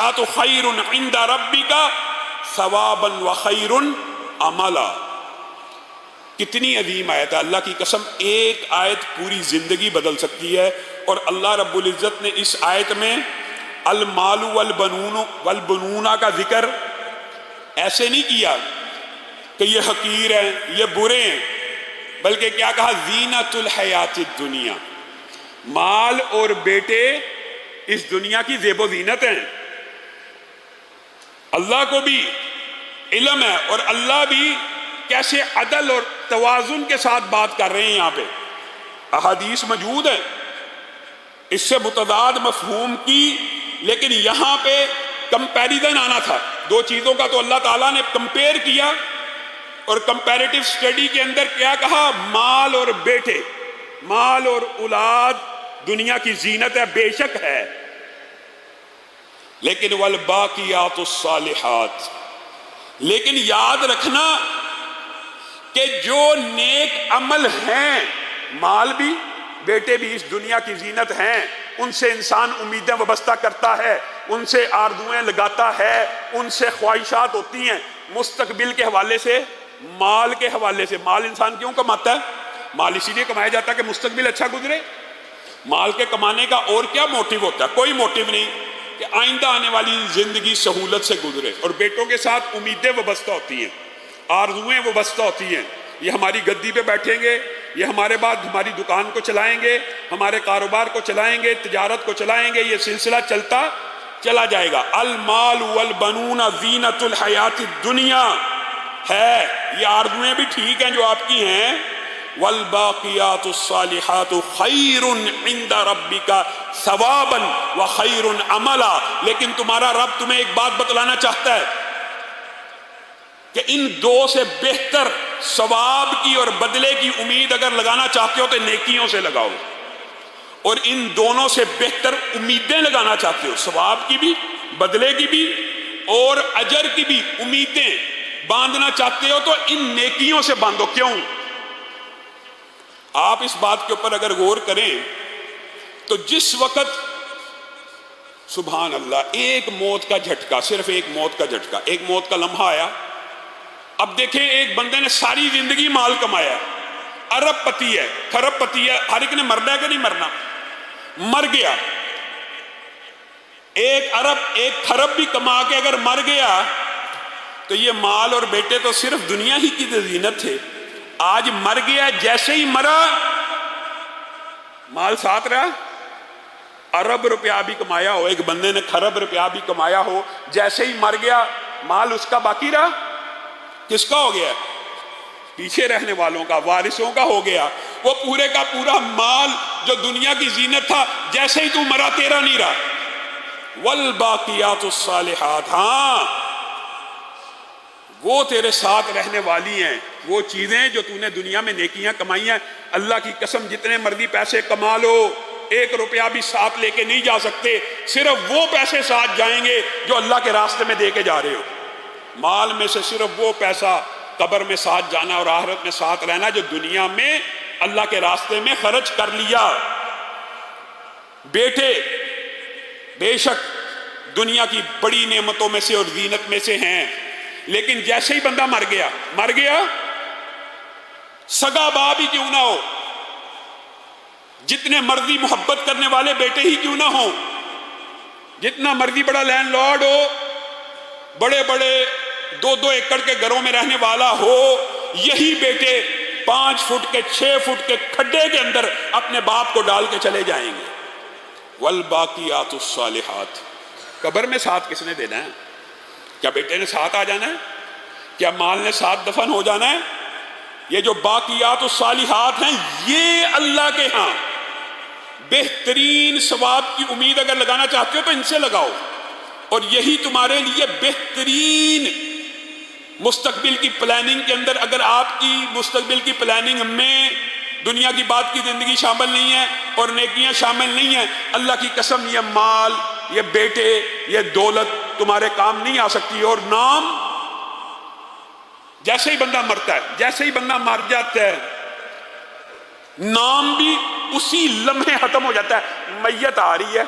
الصالحات خیر عند ربک ثوابا وخیر عملا۔ کتنی عظیم آیت ہے، اللہ کی قسم ایک آیت پوری زندگی بدل سکتی ہے۔ اور اللہ رب العزت نے اس آیت میں المال والبنون کا ذکر ایسے نہیں کیا کہ یہ حقیر ہیں، یہ برے ہیں، بلکہ کیا کہا؟ زینت الحیات الدنیا، مال اور بیٹے اس دنیا کی زیب و زینت ہیں۔ اللہ کو بھی علم ہے اور اللہ بھی کیسے عدل اور توازن کے ساتھ بات کر رہے ہیں۔ یہاں پہ احادیث موجود ہے اس سے متضاد مفہوم کی، لیکن یہاں پہ کمپیریزن آنا تھا دو چیزوں کا، تو اللہ تعالیٰ نے کمپیئر کیا اور کمپیریٹیو اسٹڈی کے اندر کیا کہا؟ مال اور بیٹے، مال اور اولاد دنیا کی زینت ہے، بے شک ہے، لیکن والباقیات الصالحات، لیکن یاد رکھنا کہ جو نیک عمل ہیں، مال بھی بیٹے بھی اس دنیا کی زینت ہیں، ان سے انسان امیدیں وابستہ کرتا ہے، ان سے آرزوئیں لگاتا ہے، ان سے خواہشات ہوتی ہیں مستقبل کے حوالے سے، مال کے حوالے سے۔ مال انسان کیوں کماتا ہے؟ مال اسی لیے کمایا جاتا ہے کہ مستقبل اچھا گزرے۔ مال کے کمانے کا اور کیا موٹیو ہوتا ہے؟ کوئی موٹیو نہیں کہ آئندہ آنے والی زندگی سہولت سے گزرے۔ اور بیٹوں کے ساتھ امیدیں وابستہ ہوتی ہیں، آرزوئیں وابستہ ہوتی ہیں، یہ ہماری گدی پہ بیٹھیں گے، یہ ہمارے بعد ہماری دکان کو چلائیں گے، ہمارے کاروبار کو چلائیں گے، تجارت کو چلائیں گے، یہ سلسلہ چلتا چلا جائے گا۔ المال والبنون زینت الحیات الدنیا ہے، یہ آرزویں بھی ٹھیک ہیں جو آپ کی ہیں۔ والباقیات الصالحات خیر عند ربک ثوابا وخیر عملا، لیکن تمہارا رب تمہیں ایک بات بتلانا چاہتا ہے کہ ان دو سے بہتر ثواب کی اور بدلے کی امید اگر لگانا چاہتے ہو تو نیکیوں سے لگاؤ، اور ان دونوں سے بہتر امیدیں لگانا چاہتے ہو، ثواب کی بھی، بدلے کی بھی اور اجر کی بھی امیدیں باندھنا چاہتے ہو تو ان نیکیوں سے باندھو۔ کیوں؟ آپ اس بات کے اوپر اگر غور کریں تو جس وقت سبحان اللہ ایک موت کا جھٹکا، صرف ایک موت کا جھٹکا، ایک موت کا لمحہ آیا، اب دیکھیں ایک بندے نے ساری زندگی مال کمایا، ارب پتی ہے، خرب پتی ہے، ہر ایک نے مرنا ہے کہ نہیں مرنا؟ مر گیا۔ ایک ارب ایک خرب بھی کما کے اگر مر گیا تو یہ مال اور بیٹے تو صرف دنیا ہی کی زینت تھے، آج مر گیا، جیسے ہی مرا مال ساتھ رہا۔ ارب روپیہ بھی کمایا ہو، ایک بندے نے خرب روپیہ بھی کمایا ہو، جیسے ہی مر گیا مال اس کا باقی رہا، کس کا ہو گیا؟ پیچھے رہنے والوں کا، وارثوں کا ہو گیا۔ وہ پورے کا پورا مال جو دنیا کی زینت تھا، جیسے ہی تو مرا تیرا نہیں رہا۔ والباقیات الصالحات، ہاں وہ تیرے ساتھ رہنے والی ہیں، وہ چیزیں جو تو نے دنیا میں نیکیاں کمائی ہیں۔ اللہ کی قسم جتنے مرضی پیسے کما لو، ایک روپیہ بھی ساتھ لے کے نہیں جا سکتے، صرف وہ پیسے ساتھ جائیں گے جو اللہ کے راستے میں دے کے جا رہے ہو۔ مال میں سے صرف وہ پیسہ قبر میں ساتھ جانا اور آخرت میں ساتھ رہنا جو دنیا میں اللہ کے راستے میں خرچ کر لیا۔ بیٹے بے شک دنیا کی بڑی نعمتوں میں سے اور زینت میں سے ہیں، لیکن جیسے ہی بندہ مر گیا، سگا باپ ہی کیوں نہ ہو، جتنے مرضی محبت کرنے والے بیٹے ہی کیوں نہ ہوں، جتنا مرضی بڑا لینڈ لارڈ ہو، بڑے بڑے 2-2 ایکڑ کے گھروں میں رہنے والا ہو، یہی بیٹے 5 فٹ کے 6 فٹ کے کھڈے کے اندر اپنے باپ کو ڈال کے چلے جائیں گے۔ والباقیات الصالحات، قبر میں ساتھ کس نے دینا ہے؟ کیا بیٹے نے ساتھ آ جانا ہے؟ کیا مال نے ساتھ دفن ہو جانا ہے؟ یہ جو باقیات الصالحات ہیں، یہ اللہ کے ہاں بہترین ثواب کی امید اگر لگانا چاہتے ہو تو ان سے لگاؤ، اور یہی تمہارے لیے بہترین مستقبل کی پلاننگ کے اندر، اگر آپ کی مستقبل کی پلاننگ میں دنیا کی بات کی زندگی شامل نہیں ہے اور نیکیاں شامل نہیں ہیں، اللہ کی قسم یہ مال، یہ بیٹے، یہ دولت تمہارے کام نہیں آ سکتی۔ اور نام، جیسے ہی بندہ مرتا ہے، جیسے ہی بندہ مر جاتا ہے، نام بھی اسی لمحے ختم ہو جاتا ہے۔ میت آ رہی ہے،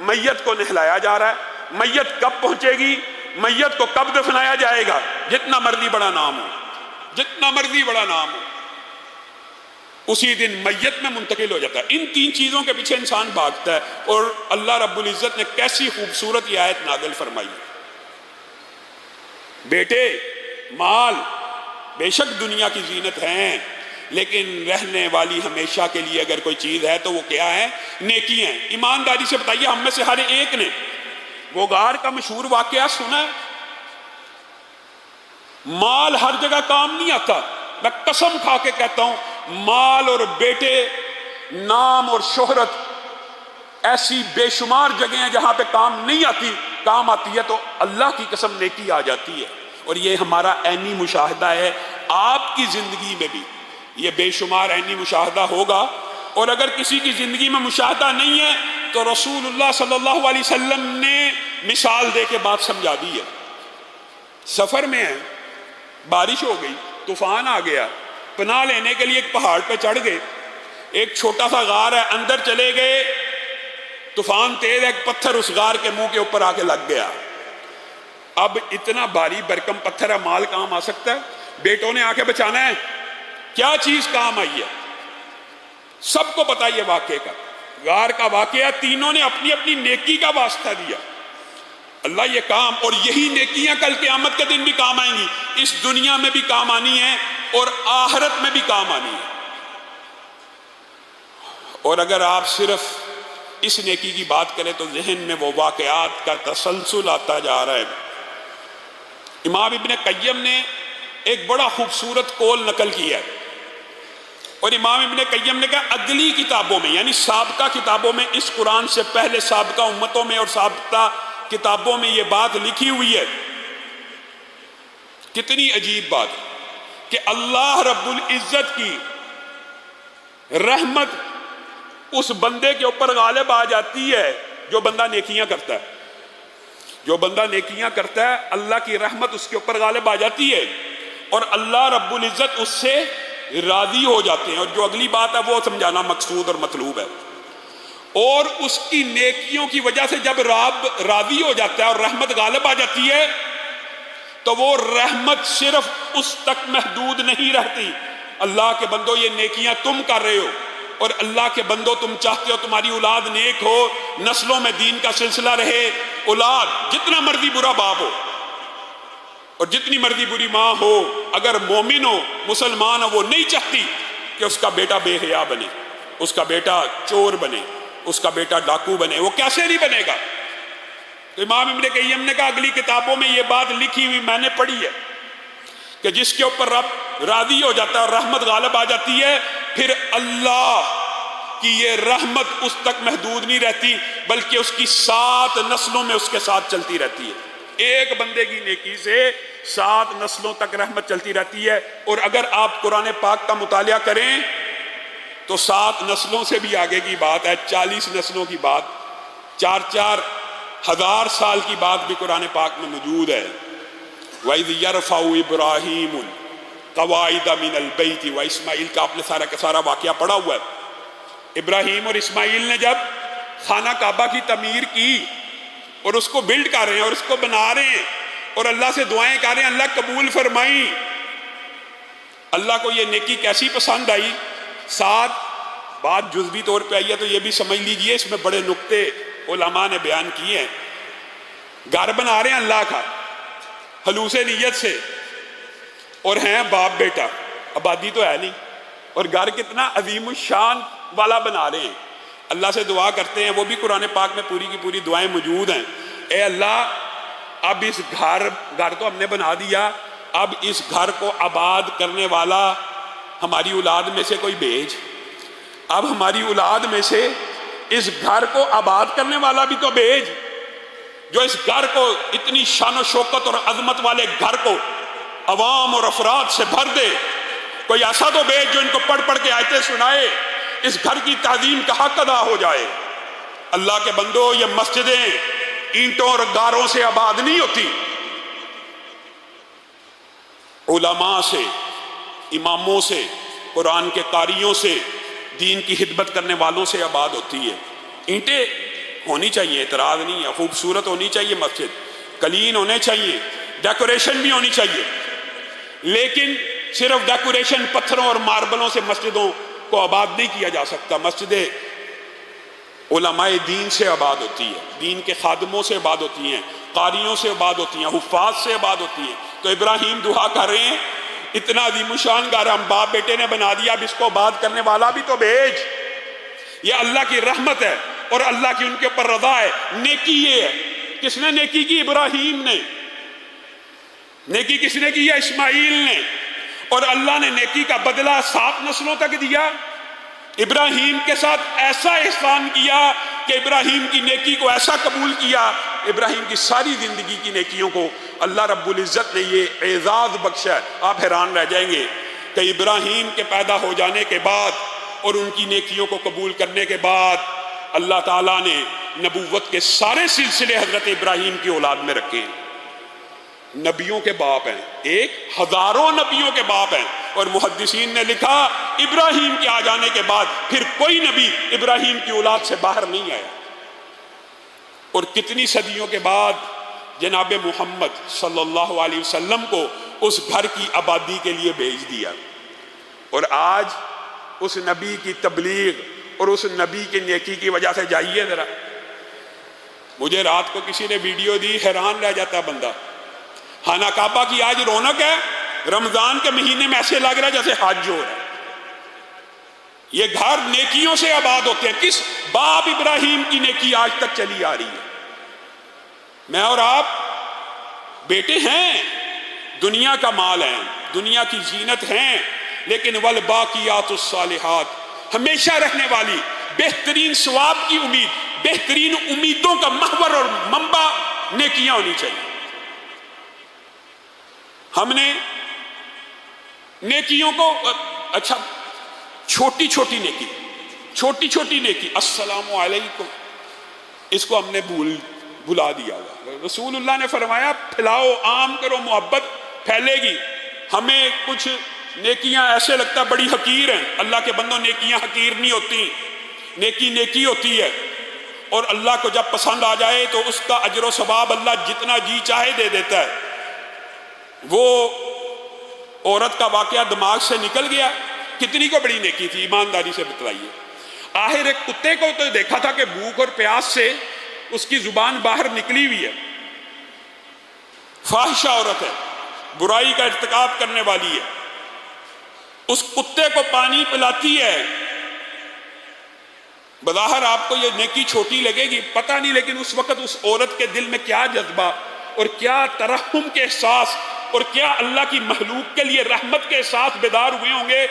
میت کو نہلایا جا رہا ہے، میت کب پہنچے گی، میت کو کب دفنایا جائے گا، جتنا مرضی بڑا نام ہو، جتنا مرضی بڑا نام ہو، اسی دن میت میں منتقل ہو جاتا ہے۔ ان تین چیزوں کے پیچھے انسان بھاگتا ہے، اور اللہ رب العزت نے کیسی خوبصورت یہ آیت نازل فرمائی۔ بیٹے، مال بے شک دنیا کی زینت ہیں، لیکن رہنے والی ہمیشہ کے لیے اگر کوئی چیز ہے تو وہ کیا ہے؟ نیکی ہیں۔ ایمانداری سے بتائیے، ہم میں سے ہر ایک نے وہ غار کا مشہور واقعہ سنا ہے؟ مال ہر جگہ کام نہیں آتا، میں قسم کھا کے کہتا ہوں، مال اور بیٹے، نام اور شہرت ایسی بے شمار جگہیں ہیں جہاں پہ کام نہیں آتی، کام آتی ہے تو اللہ کی قسم نیکی آ جاتی ہے۔ اور یہ ہمارا عینی مشاہدہ ہے، آپ کی زندگی میں بھی یہ بے شمار عینی مشاہدہ ہوگا۔ اور اگر کسی کی زندگی میں مشاہدہ نہیں ہے تو رسول اللہ صلی اللہ علیہ وسلم نے مثال دے کے بات سمجھا دی ہے۔ سفر میں ہیں، بارش ہو گئی، طوفان آ گیا، پناہ لینے کے لیے ایک پہاڑ پہ چڑھ گئے، ایک چھوٹا سا غار ہے، اندر چلے گئے، طوفان تیز ہے، ایک پتھر اس غار کے منہ کے اوپر آ کے لگ گیا۔ اب اتنا بھاری برکم پتھر ہے، مال کام آ سکتا ہے؟ بیٹوں نے آ کے بچانا ہے، کیا چیز کام آئی ہے؟ سب کو پتا یہ واقعے کا، غار کا واقعہ، تینوں نے اپنی اپنی نیکی کا واسطہ دیا۔ اللہ یہ کام اور یہی نیکیاں کل قیامت کے دن بھی کام آئیں گی، اس دنیا میں بھی کام آنی ہے اور آخرت میں بھی کام آنی ہے۔ اور اگر آپ صرف اس نیکی کی بات کریں تو ذہن میں وہ واقعات کا تسلسل آتا جا رہا ہے۔ امام ابن قیم نے ایک بڑا خوبصورت قول نقل کیا ہے، اور امام ابن قیم نے کہا اگلی کتابوں میں، یعنی سابقہ کتابوں میں، اس قرآن سے پہلے سابقہ امتوں میں اور سابقہ کتابوں میں یہ بات لکھی ہوئی ہے۔ کتنی عجیب بات ہے کہ اللہ رب العزت کی رحمت اس بندے کے اوپر غالب آ جاتی ہے جو بندہ نیکیاں کرتا ہے۔ جو بندہ نیکیاں کرتا ہے اللہ کی رحمت اس کے اوپر غالب آ جاتی ہے، اور اللہ رب العزت اس سے راضی ہو جاتے ہیں۔ اور جو اگلی بات ہے وہ سمجھانا مقصود اور مطلوب ہے۔ اور اس کی نیکیوں کی وجہ سے جب رب راضی ہو جاتا ہے اور رحمت غالب آ جاتی ہے تو وہ رحمت صرف اس تک محدود نہیں رہتی۔ اللہ کے بندو، یہ نیکیاں تم کر رہے ہو، اور اللہ کے بندو تم چاہتے ہو تمہاری اولاد نیک ہو، نسلوں میں دین کا سلسلہ رہے، اولاد جتنا مرضی برا باپ ہو اور جتنی مرضی بری ماں ہو، اگر مومن ہو، مسلمان ہو، وہ نہیں چاہتی کہ اس کا بیٹا بے حیا بنے، اس کا بیٹا چور بنے، اس کا بیٹا ڈاکو بنے۔ وہ کیسے نہیں بنے گا؟ تو امام ابن قیم نے کہا اگلی کتابوں میں یہ بات لکھی ہوئی میں نے پڑھی ہے کہ جس کے اوپر رب راضی ہو جاتا ہے اور رحمت غالب آ جاتی ہے، پھر اللہ کی یہ رحمت اس تک محدود نہیں رہتی، بلکہ اس کی 7 نسلوں میں اس کے ساتھ چلتی رہتی ہے۔ ایک بندے کی نیکی سے 7 نسلوں تک رحمت چلتی رہتی ہے۔ اور اگر آپ قرآن پاک کا مطالعہ کریں تو 7 نسلوں سے بھی آگے کی بات ہے، 40 نسلوں کی بات، 4 ہزار سال کی بات بھی قرآن پاک میں موجود ہے۔ وَإِذْ يَرْفَعُ إِبْرَاهِيمُ الْقَوَاعِدَ مِنَ الْبَيْتِ وَإِسْمَاعِیل کا آپ نے سارا کا سارا واقعہ پڑھا ہوا ہے۔ ابراہیم اور اسماعیل نے جب خانہ کعبہ کی تعمیر کی اور اس کو بلڈ کر رہے ہیں اور اس کو بنا رہے ہیں اور اللہ سے دعائیں کر رہے ہیں اللہ قبول فرمائیں، اللہ کو یہ نیکی کیسی پسند آئی؟ 7 بات جزوی طور پہ آئی ہے تو یہ بھی سمجھ لیجئے، اس میں بڑے نقطے علماء نے بیان کیے ہیں۔ گھر بنا رہے ہیں اللہ کا خلوص نیت سے، اور ہیں باپ بیٹا، آبادی تو ہے نہیں، اور گھر کتنا عظیم الشان والا بنا رہے ہیں۔ اللہ سے دعا کرتے ہیں، وہ بھی قرآن پاک میں پوری کی پوری دعائیں موجود ہیں۔ اے اللہ، اب اس گھر تو ہم نے بنا دیا، اب اس گھر کو آباد کرنے والا ہماری اولاد میں سے کوئی بھیج، اب ہماری اولاد میں سے اس گھر کو آباد کرنے والا بھی تو بھیج، جو اس گھر کو، اتنی شان و شوکت اور عظمت والے گھر کو عوام اور افراد سے بھر دے۔ کوئی ایسا تو بھیج جو ان کو پڑھ پڑھ کے آیتیں سنائے، اس گھر کی تعظیم کا حق ادا ہو جائے۔ اللہ کے بندو، یہ مسجدیں اینٹوں اور گاروں سے آباد نہیں ہوتی، علماء سے، اماموں سے، قرآن کے قاریوں سے، دین کی خدمت کرنے والوں سے آباد ہوتی ہے۔ اینٹیں ہونی چاہیے، اعتراض نہیں ہے، خوبصورت ہونی چاہیے مسجد، کلین ہونے چاہیے، ڈیکوریشن بھی ہونی چاہیے، لیکن صرف ڈیکوریشن پتھروں اور ماربلوں سے مسجدوں کو آباد نہیں کیا جا سکتا۔ مسجدیں علماء دین سے آباد ہوتی ہے، دین کے خادموں سے آباد ہوتی ہیں، قاریوں سے آباد ہوتی ہیں، حفاظ سے آباد ہوتی ہیں۔ تو ابراہیم دعا کر رہے ہیں، اتنا عظیم الشان گھر ہم باپ بیٹے نے بنا دیا، اب اس کو آباد کرنے والا بھی تو بھیج۔ یہ اللہ کی رحمت ہے اور اللہ کی ان کے اوپر رضا ہے۔ نیکی یہ ہے، کس نے نیکی کی؟ ابراہیم نے۔ نیکی کس نے کی ہے؟ اسماعیل نے۔ اور اللہ نے نیکی کا بدلہ 7 نسلوں تک دیا۔ ابراہیم کے ساتھ ایسا احسان کیا کہ ابراہیم کی نیکی کو ایسا قبول کیا، ابراہیم کی ساری زندگی کی نیکیوں کو اللہ رب العزت نے یہ اعزاز بخشا ہے۔ آپ حیران رہ جائیں گے کہ ابراہیم کے پیدا ہو جانے کے بعد اور ان کی نیکیوں کو قبول کرنے کے بعد اللہ تعالیٰ نے نبوت کے سارے سلسلے حضرت ابراہیم کی اولاد میں رکھے ہیں۔ نبیوں کے باپ ہیں، ایک ہزاروں نبیوں کے باپ ہیں، اور محدثین نے لکھا ابراہیم کے آ جانے کے بعد پھر کوئی نبی ابراہیم کی اولاد سے باہر نہیں آیا۔ اور کتنی صدیوں کے بعد جناب محمد صلی اللہ علیہ وسلم کو اس گھر کی آبادی کے لیے بھیج دیا، اور آج اس نبی کی تبلیغ اور اس نبی کی نیکی کی وجہ سے جائیے ذرا۔ مجھے رات کو کسی نے ویڈیو دی، حیران رہ جاتا بندہ۔ خانہ کعبہ کی آج رونق ہے، رمضان کے مہینے میں ایسے لگ رہا ہے جیسے حج ہو رہا ہے۔ یہ گھر نیکیوں سے آباد ہوتے ہیں۔ کس باپ ابراہیم کی نیکی آج تک چلی آ رہی ہے۔ میں اور آپ بیٹے ہیں، دنیا کا مال ہیں، دنیا کی زینت ہیں، لیکن والباقیات الصالحات، ہمیشہ رہنے والی بہترین ثواب کی امید، بہترین امیدوں کا محور اور منبع نیکیاں ہونی چاہیے۔ ہم نے نیکیوں کو، اچھا چھوٹی چھوٹی نیکی، السلام علیکم، اس کو ہم نے بھلا دیا ہوا۔ رسول اللہ نے فرمایا پھیلاؤ، عام کرو، محبت پھیلے گی۔ ہمیں کچھ نیکیاں ایسے لگتا بڑی حقیر ہیں۔ اللہ کے بندوں، نیکیاں حقیر نہیں ہوتی، نیکی ہوتی ہے، اور اللہ کو جب پسند آ جائے تو اس کا اجر و ثواب اللہ جتنا جی چاہے دے دیتا ہے۔ وہ عورت کا واقعہ دماغ سے نکل گیا، کتنی کو بڑی نیکی تھی، ایمانداری سے بتلائیے۔ آخر ایک کتے کو تو دیکھا تھا کہ بھوک اور پیاس سے اس کی زبان باہر نکلی ہوئی ہے، فاحشہ عورت ہے، برائی کا ارتکاب کرنے والی ہے، اس کتے کو پانی پلاتی ہے۔ بظاہر آپ کو یہ نیکی چھوٹی لگے گی، پتہ نہیں، لیکن اس وقت اس عورت کے دل میں کیا جذبہ اور کیا ترحم کے احساس اور کیا اللہ کی مخلوق کے لیے رحمت کے احساس بیدار ہوئے ہوں گے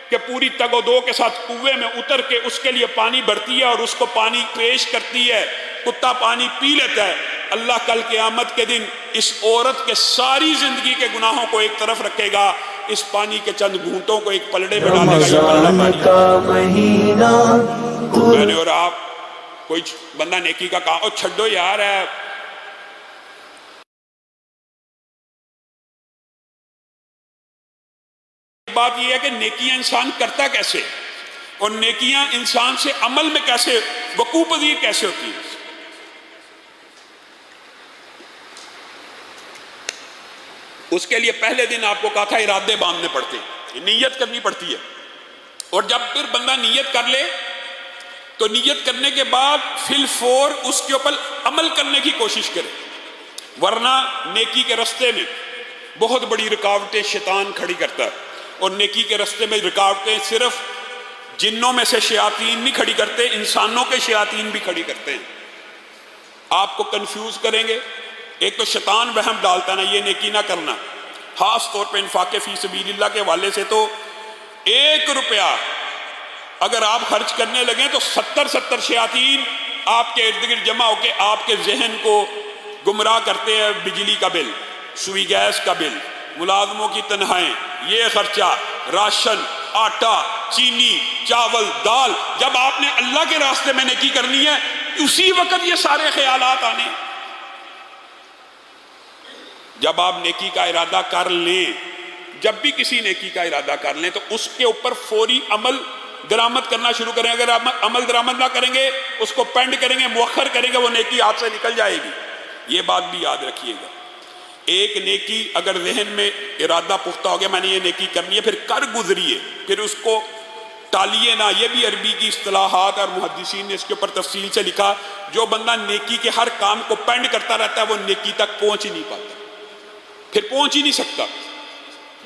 کہ پوری تگ و دو کے ساتھ کنویں میں اتر کے اس کے لیے پانی بھرتی ہے اور اس کو پانی پیش کرتی ہے، کتا پانی پی لیتا ہے۔ اللہ کل قیامت کے دن اس عورت کے ساری زندگی کے گناہوں کو ایک طرف رکھے گا، اس پانی کے چند گھونٹوں کو ایک پلڑے میں ڈالے گا۔ میں نے اور آپ کوئی بندہ نیکی کا کہا، اور چھڈو یار ہے، بات یہ ہے کہ نیکیاں انسان کرتا کیسے، اور نیکیاں انسان سے عمل میں کیسے وقوع پذیر کیسے ہوتی ہیں۔ اس کے لیے پہلے دن آپ کو کہا تھا ارادے باندھنے پڑتے ہیں، نیت کرنی پڑتی ہے، اور جب پھر بندہ نیت کر لے تو نیت کرنے کے بعد فی الفور اس کے اوپر عمل کرنے کی کوشش کرے، ورنہ نیکی کے رستے میں بہت بڑی رکاوٹیں شیطان کھڑی کرتا ہے۔ اور نیکی کے رستے میں رکاوٹیں صرف جنوں میں سے شیاطین نہیں کھڑی کرتے، انسانوں کے شیاطین بھی کھڑی کرتے ہیں، آپ کو کنفیوز کریں گے۔ ایک تو شیطان وہم ڈالتا نا، یہ نیکی نہ کرنا، خاص طور پہ انفاق فی سبیل اللہ کے حوالے سے تو 1 روپیہ اگر آپ خرچ کرنے لگیں تو 70 شیاطین آپ کے ارد گرد جمع ہو کے آپ کے ذہن کو گمراہ کرتے ہیں۔ بجلی کا بل، سوئی گیس کا بل، ملازموں کی تنخواہیں، یہ خرچہ، راشن، آٹا، چینی، چاول، دال۔ جب آپ نے اللہ کے راستے میں نیکی کرنی ہے اسی وقت یہ سارے خیالات آنے۔ جب آپ نیکی کا ارادہ کر لیں، جب بھی کسی نیکی کا ارادہ کر لیں تو اس کے اوپر فوری عمل درآمد کرنا شروع کریں، اگر آپ عمل درآمد نہ کریں گے، اس کو پینڈ کریں گے، مؤخر کریں گے، وہ نیکی ہاتھ سے نکل جائے گی۔ یہ بات بھی یاد رکھیے گا۔ ایک نیکی اگر ذہن میں ارادہ پختہ ہو گیا میں نے یہ نیکی کرنی ہے، پھر کر گزریے، پھر اس کو ٹالیے نہ۔ یہ بھی عربی کی اصطلاحات اور محدثین نے اس کے اوپر تفصیل سے لکھا، جو بندہ نیکی کے ہر کام کو پینڈ کرتا رہتا ہے وہ نیکی تک پہنچ ہی نہیں پاتا، پھر پہنچ ہی نہیں سکتا۔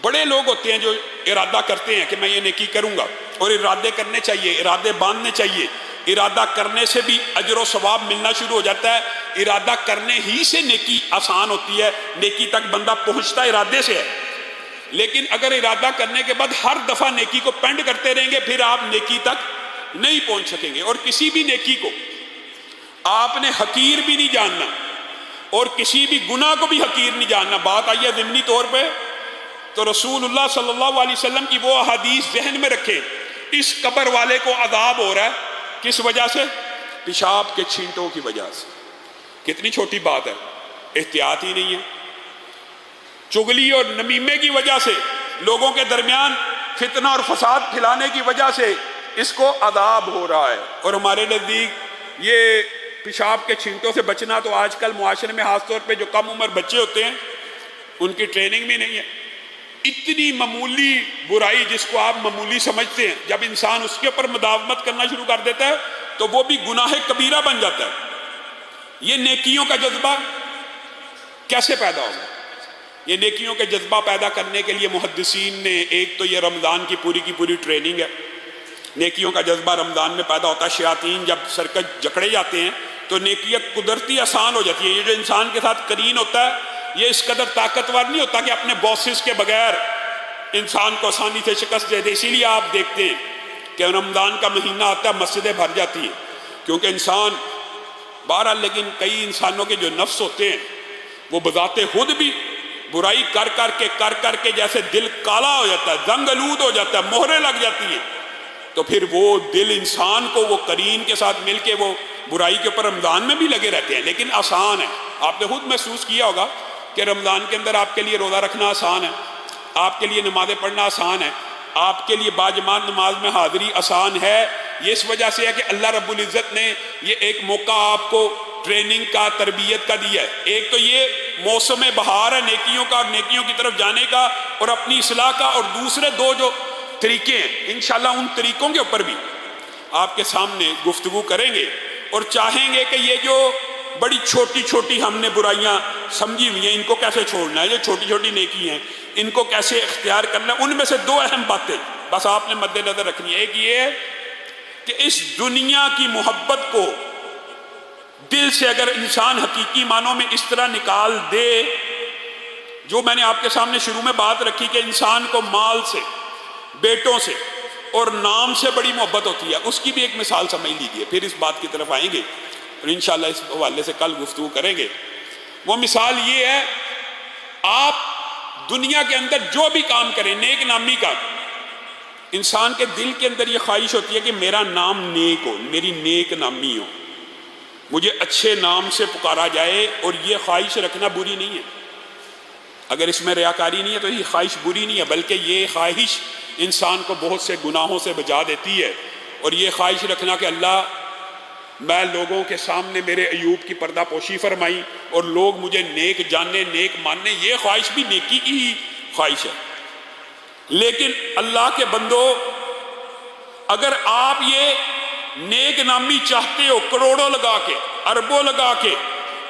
بڑے لوگ ہوتے ہیں جو ارادہ کرتے ہیں کہ میں یہ نیکی کروں گا، اور ارادے کرنے چاہیے، ارادے باندھنے چاہیے۔ ارادہ کرنے سے بھی اجر و ثواب ملنا شروع ہو جاتا ہے، ارادہ کرنے ہی سے نیکی آسان ہوتی ہے، نیکی تک بندہ پہنچتا ارادے سے ہے۔ لیکن اگر ارادہ کرنے کے بعد ہر دفعہ نیکی کو پینڈ کرتے رہیں گے، پھر آپ نیکی تک نہیں پہنچ سکیں گے۔ اور کسی بھی نیکی کو آپ نے حقیر بھی نہیں جاننا، اور کسی بھی گناہ کو بھی حقیر نہیں جاننا۔ بات آئی ہے ضمنی طور پہ، تو رسول اللہ صلی اللہ علیہ وسلم کی وہ احادیث ذہن میں رکھیں۔ اس قبر والے کو عذاب ہو رہا ہے، کس وجہ سے؟ پیشاب کے چھینٹوں کی وجہ سے۔ کتنی چھوٹی بات ہے، احتیاط ہی نہیں ہے۔ چغلی اور نمیمے کی وجہ سے، لوگوں کے درمیان فتنہ اور فساد پھیلانے کی وجہ سے اس کو عذاب ہو رہا ہے۔ اور ہمارے نزدیک یہ پیشاب کے چھینٹوں سے بچنا تو آج کل معاشرے میں خاص طور پہ جو کم عمر بچے ہوتے ہیں ان کی ٹریننگ بھی نہیں ہے۔ اتنی معمولی برائی جس کو آپ معمولی سمجھتے ہیں، جب انسان اس کے اوپر مداومت کرنا شروع کر دیتا ہے تو وہ بھی گناہ کبیرہ بن جاتا ہے۔ یہ نیکیوں کا جذبہ کیسے پیدا ہوگا؟ یہ نیکیوں کے جذبہ پیدا کرنے کے لیے محدثین نے، ایک تو یہ رمضان کی پوری ٹریننگ ہے۔ نیکیوں کا جذبہ رمضان میں پیدا ہوتا ہے۔ شیاطین جب سرکش جکڑے جاتے ہیں تو نیکیاں قدرتی آسان ہو جاتی ہے۔ یہ جو انسان کے ساتھ قرین ہوتا ہے یہ اس قدر طاقتور نہیں ہوتا کہ اپنے باسز کے بغیر انسان کو آسانی سے شکست دے دے۔ اسی لیے آپ دیکھتے ہیں کہ رمضان کا مہینہ آتا ہے مسجدیں بھر جاتی ہیں، کیونکہ انسان بہرحال، لیکن کئی انسانوں کے جو نفس ہوتے ہیں وہ بذات خود بھی برائی کر کے جیسے دل کالا ہو جاتا ہے، زنگ آلود ہو جاتا ہے، مہریں لگ جاتی ہیں، تو پھر وہ دل انسان کو وہ قرین کے ساتھ مل کے وہ برائی کے اوپر رمضان میں بھی لگے رہتے ہیں۔ لیکن آسان ہے، آپ نے خود محسوس کیا ہوگا کہ رمضان کے اندر آپ کے لیے روزہ رکھنا آسان ہے، آپ کے لیے نمازیں پڑھنا آسان ہے، آپ کے لیے باجماعت نماز میں حاضری آسان ہے۔ یہ اس وجہ سے ہے کہ اللہ رب العزت نے یہ ایک موقع آپ کو ٹریننگ کا، تربیت کا دیا ہے۔ ایک تو یہ موسم بہار ہے نیکیوں کا اور نیکیوں کی طرف جانے کا اور اپنی اصلاح کا، اور دوسرے دو جو طریقے ہیں انشاءاللہ ان طریقوں کے اوپر بھی آپ کے سامنے گفتگو کریں گے، اور چاہیں گے کہ یہ جو بڑی چھوٹی ہم نے برائیاں سمجھی ہوئی ہیں ان کو کیسے چھوڑنا ہے، جو چھوٹی نیکی ہیں ان کو کیسے اختیار کرنا ہے۔ ان میں سے دو اہم باتیں بس آپ نے مد نظر رکھنی ہے۔ ایک یہ ہے کہ اس دنیا کی محبت کو دل سے اگر انسان حقیقی معنوں میں اس طرح نکال دے، جو میں نے آپ کے سامنے شروع میں بات رکھی کہ انسان کو مال سے، بیٹوں سے اور نام سے بڑی محبت ہوتی ہے، اس کی بھی ایک مثال سمجھ لیجیے، پھر اس بات کی طرف آئیں گے اور انشاءاللہ اس حوالے سے کل گفتگو کریں گے۔ وہ مثال یہ ہے، آپ دنیا کے اندر جو بھی کام کریں نیک نامی کا، انسان کے دل کے اندر یہ خواہش ہوتی ہے کہ میرا نام نیک ہو، میری نیک نامی ہو، مجھے اچھے نام سے پکارا جائے، اور یہ خواہش رکھنا بری نہیں ہے۔ اگر اس میں ریاکاری نہیں ہے تو یہ خواہش بری نہیں ہے، بلکہ یہ خواہش انسان کو بہت سے گناہوں سے بچا دیتی ہے۔ اور یہ خواہش رکھنا کہ اللہ میں لوگوں کے سامنے میرے ایوب کی پردہ پوشی فرمائی اور لوگ مجھے نیک جاننے، نیک ماننے، یہ خواہش بھی نیکی کی ہی خواہش ہے۔ لیکن اللہ کے بندو، اگر آپ یہ نیک نامی چاہتے ہو کروڑوں لگا کے، اربوں لگا کے،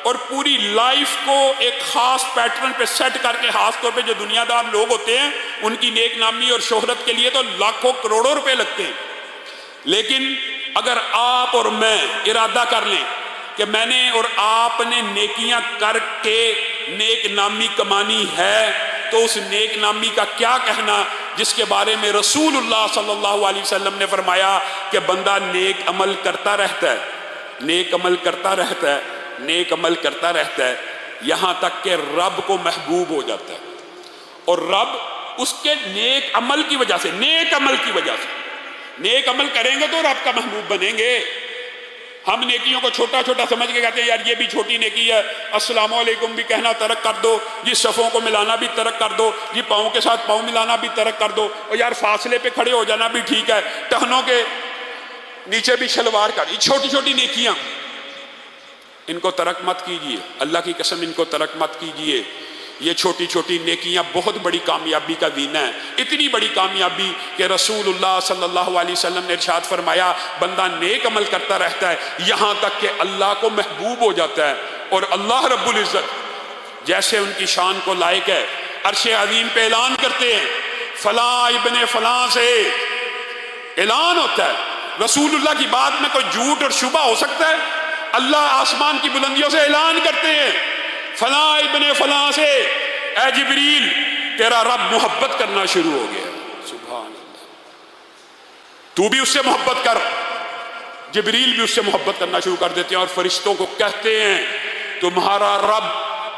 اور پوری لائف کو ایک خاص پیٹرن پہ سیٹ کر کے، خاص طور پہ جو دنیا دار لوگ ہوتے ہیں ان کی نیک نامی اور شہرت کے لیے تو لاکھوں کروڑوں روپے لگتے ہیں، لیکن اگر آپ اور میں ارادہ کر لیں کہ میں نے اور آپ نے نیکیاں کر کے نیک نامی کمانی ہے، تو اس نیک نامی کا کیا کہنا جس کے بارے میں رسول اللہ صلی اللہ علیہ وسلم نے فرمایا کہ بندہ نیک عمل کرتا رہتا ہے، نیک عمل کرتا رہتا ہے، نیک عمل کرتا رہتا ہے، یہاں تک کہ رب کو محبوب ہو جاتا ہے، اور رب اس کے نیک عمل کی وجہ سے، نیک عمل کی وجہ سے، نیک عمل کریں گے تو رب کا محبوب بنیں گے۔ ہم نیکیوں کو چھوٹا چھوٹا سمجھ کے کہتے ہیں یار یہ بھی چھوٹی نیکی ہے، السلام علیکم بھی کہنا ترک کر دو جی، صفوں کو ملانا بھی ترک کر دو جی، پاؤں کے ساتھ پاؤں ملانا بھی ترک کر دو، اور یار فاصلے پہ کھڑے ہو جانا بھی ٹھیک ہے، ٹہنوں کے نیچے بھی شلوار کر، یہ چھوٹی چھوٹی نیکیاں، ان کو ترک مت کیجیے، اللہ کی قسم ان کو ترک مت کیجیے۔ یہ چھوٹی چھوٹی نیکیاں بہت بڑی کامیابی کا زینہ ہے، اتنی بڑی کامیابی کہ رسول اللہ صلی اللہ علیہ وسلم نے ارشاد فرمایا بندہ نیک عمل کرتا رہتا ہے یہاں تک کہ اللہ کو محبوب ہو جاتا ہے، اور اللہ رب العزت جیسے ان کی شان کو لائق ہے عرش عظیم پہ اعلان کرتے ہیں، فلاں ابن فلاں سے اعلان ہوتا ہے۔ رسول اللہ کی بات میں کوئی جھوٹ اور شبہ ہو سکتا ہے؟ اللہ آسمان کی بلندیوں سے اعلان کرتے ہیں فلاں ابن فلاں سے اے جبریل تیرا رب محبت کرنا شروع ہو گیا۔ سبحان اللہ، تو بھی اس سے محبت کر، جبریل بھی اس سے محبت کرنا شروع کر دیتے ہیں، اور فرشتوں کو کہتے ہیں تمہارا رب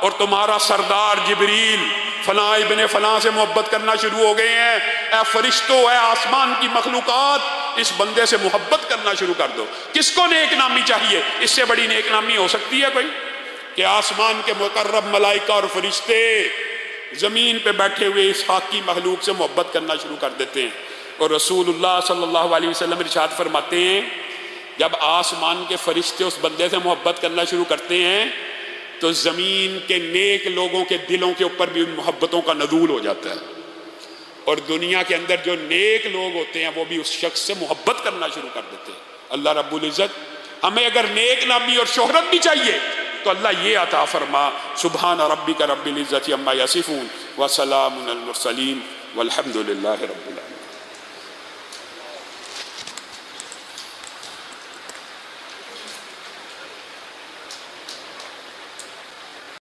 اور تمہارا سردار جبریل فلاں ابن فلاں سے محبت کرنا شروع ہو گئے ہیں، اے فرشتوں، اے آسمان کی مخلوقات، اس بندے سے محبت کرنا شروع کر دو۔ کس کو نیک نامی چاہیے؟ اس سے بڑی نیک نامی ہو سکتی ہے کوئی کہ آسمان کے مقرب ملائکہ اور فرشتے زمین پہ بیٹھے ہوئے اس خاک کی مخلوق سے محبت کرنا شروع کر دیتے ہیں؟ اور رسول اللہ صلی اللہ علیہ وسلم ارشاد فرماتے ہیں جب آسمان کے فرشتے اس بندے سے محبت کرنا شروع کرتے ہیں تو زمین کے نیک لوگوں کے دلوں کے اوپر بھی ان محبتوں کا نزول ہو جاتا ہے، اور دنیا کے اندر جو نیک لوگ ہوتے ہیں وہ بھی اس شخص سے محبت کرنا شروع کر دیتے ہیں۔ اللہ رب العزت ہمیں اگر نیک نامی اور شہرت بھی چاہیے تو اللہ یہ عطا فرما۔ سبحان ربک رب العزت عما یصفون وسلام علی المرسلین والحمد للہ رب